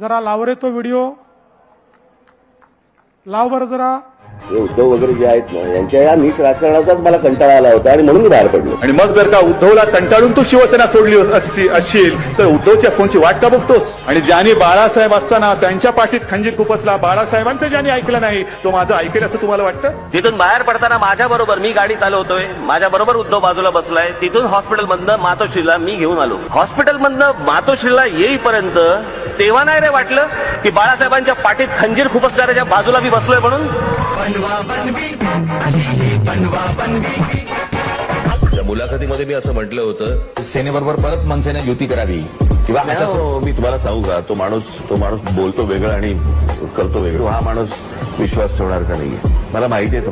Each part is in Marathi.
जरा लाव रे तो व्हिडिओ लाव बरं जरा. हे उद्धव वगैरे जे आहेत ना यांच्या या नीच राजकारणाचाच मला कंटाळा आला होता आणि म्हणून मी बाहेर पडलो. आणि मग जर का उद्धवला कंटाळून तू शिवसेना सोडली असशील तर उद्धवच्या फोनची वाट का बघतोस? आणि ज्यांनी बाळासाहेब असताना त्यांच्या पाठीत खंजीर खुपसला, बाळासाहेबांचं ज्यांनी ऐकलं नाही तो माझं ऐकेल असं तुम्हाला वाटतं? तिथून बाहेर पडताना माझ्या बरोबर मी गाडी चालवतोय, माझ्या बरोबर उद्धव बाजूला बसलाय. तिथून हॉस्पिटलमधनं मातोश्रीला मी घेऊन आलो. हॉस्पिटलमधनं मातोश्रीला येईपर्यंत तेव्हा नाही रे वाटलं की बाळासाहेबांच्या पाठीत खंजीर खुपसणाऱ्याच्या बाजूला मी बसलोय म्हणून? त्या मुलाखतीमध्ये मी असं म्हटलं होतं सेनेबरोबर परत मनसेने युती करावी किंवा मी तुम्हाला सांगू का, तो माणूस बोलतो वेगळं आणि करतो वेगळं. हा माणूस विश्वास ठेवणार का नाहीये मला माहिती आहे. तो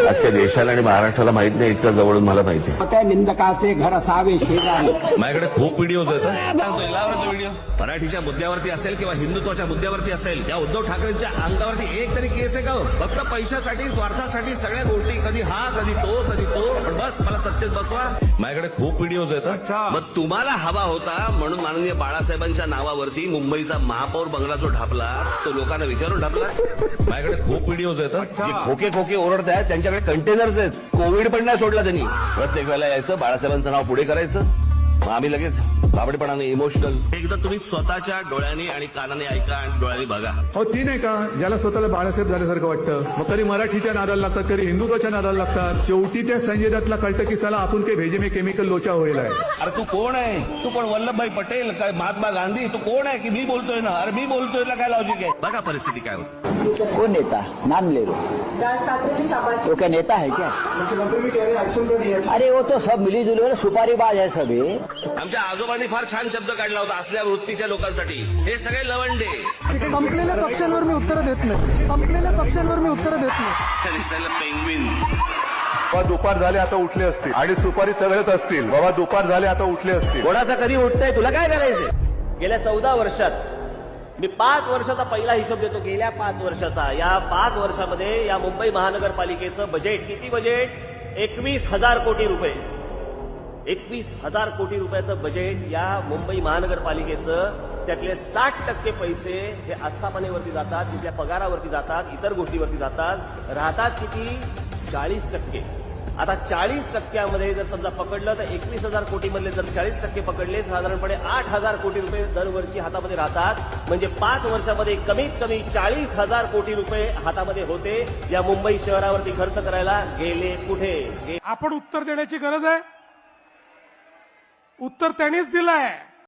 अख्ख्या देशाला आणि महाराष्ट्राला माहित नाही इतकं जवळून मला माहिती आहे. त्या निंदकाचे घर असावे शेजारी. माझ्याकडे खूप व्हिडिओज आहेत. व्हिडिओ मराठीच्या मुद्द्यावरती असेल किंवा हिंदुत्वाच्या मुद्द्यावरती असेल, या उद्धव ठाकरेंच्या अंगावरती एक तरी केस आहे का? फक्त पैशासाठी स्वार्थासाठी सगळ्या गोष्टी, कधी हा कधी तो कधी तो, पण बस मला सत्तेत बसवा. माझ्याकडे खूप व्हिडिओज आहेत. मग तुम्हाला हवा होता म्हणून माननीय बाळासाहेबांच्या नावावरती मुंबईचा महापौर बंगला जो ढापला तो लोकांना विचारून ढापला. माझ्याकडे खूप व्हिडिओज आहेत. खोके खोके ओरडत आहेत त्यांच्याकडे कंटेनर्स आहेत. कोविड पण नाही सोडला त्यांनी. प्रत्येक वेळेला यायचं, बाळासाहेबांचं नाव पुढे करायचं, मग आम्ही लगेच बाबडेपणाने इमोशनल. एकदा तुम्ही स्वतःच्या डोळ्यांनी आणि कानाने ऐका आणि डोळ्यांनी बघा. हो ती नाही का ज्याला स्वतःला बाळासाहेब झाल्यासारखं वाटतं, मग कधी मराठीच्या नादाला लागतात, कधी हिंदुत्वाच्या नादाला लागतात. शेवटी त्या संजय दत्तला कळतं की साला आपण काही भेजे में केमिकल लोचा होईल आहे. अरे तू कोण आहे? तू कोण? वल्लभभाई पटेल काय महात्मा गांधी? तू कोण आहे की मी बोलतोय ना? अरे मी बोलतोय ना, काय लॉजिक आहे? बघा परिस्थिती काय होती. वो नेता नाम ले लो, वो क्या नेता है क्या? अरे वो तो सब मिली जुली सुपारीबाज है सभी. आमच्या आजोबांनी फार छान शब्द काढला होता असल्या वृत्तीच्या लोकांसाठी. हे सगळे लवंडे. संपलेल्या पक्षांवर मी उत्तर देत नाही. संपलेल्या पक्षांवर मी उत्तर देत नाही. पेंग्विन. बाबा दुपार झाले आता उठले असतील आणि सुपारी सगळेच असतील. बाबा दुपार झाले आता उठले असतील. कोणाचा कधी उठतंय तुला काय करायचंय? गेल्या 14 वर्षात मी 5 वर्षाचा पहिला हिशोब देतो. गेल्या 5 वर्षाचा, या 5 वर्षामध्ये या मुंबई महानगरपालिकेचं बजेट किती? बजेट 21,000 कोटी रुपये. 21,000 कोटी रुपयाचं बजेट या मुंबई महानगरपालिकेचं. त्यातले 60% पैसे हे आस्थापनेवरती जातात, तिथल्या पगारावरती जातात, इतर गोष्टीवरती जातात. राहतात किती? 40%. आता 40%मध्ये जर समजा पकडलं तर 21,000 कोटी मधले जर 40% पकडले साधारणपणे 8,000 कोटी रुपये दरवर्षी हातामध्ये राहतात. म्हणजे 5 वर्षामध्ये कमीत कमी 40,000 कोटी रुपये हातामध्ये होते. या मुंबई शहरावरती खर्च करायला गेले कुठे? आपण उत्तर देण्याची गरज आहे. उत्तर त्यांनीच दिलंय.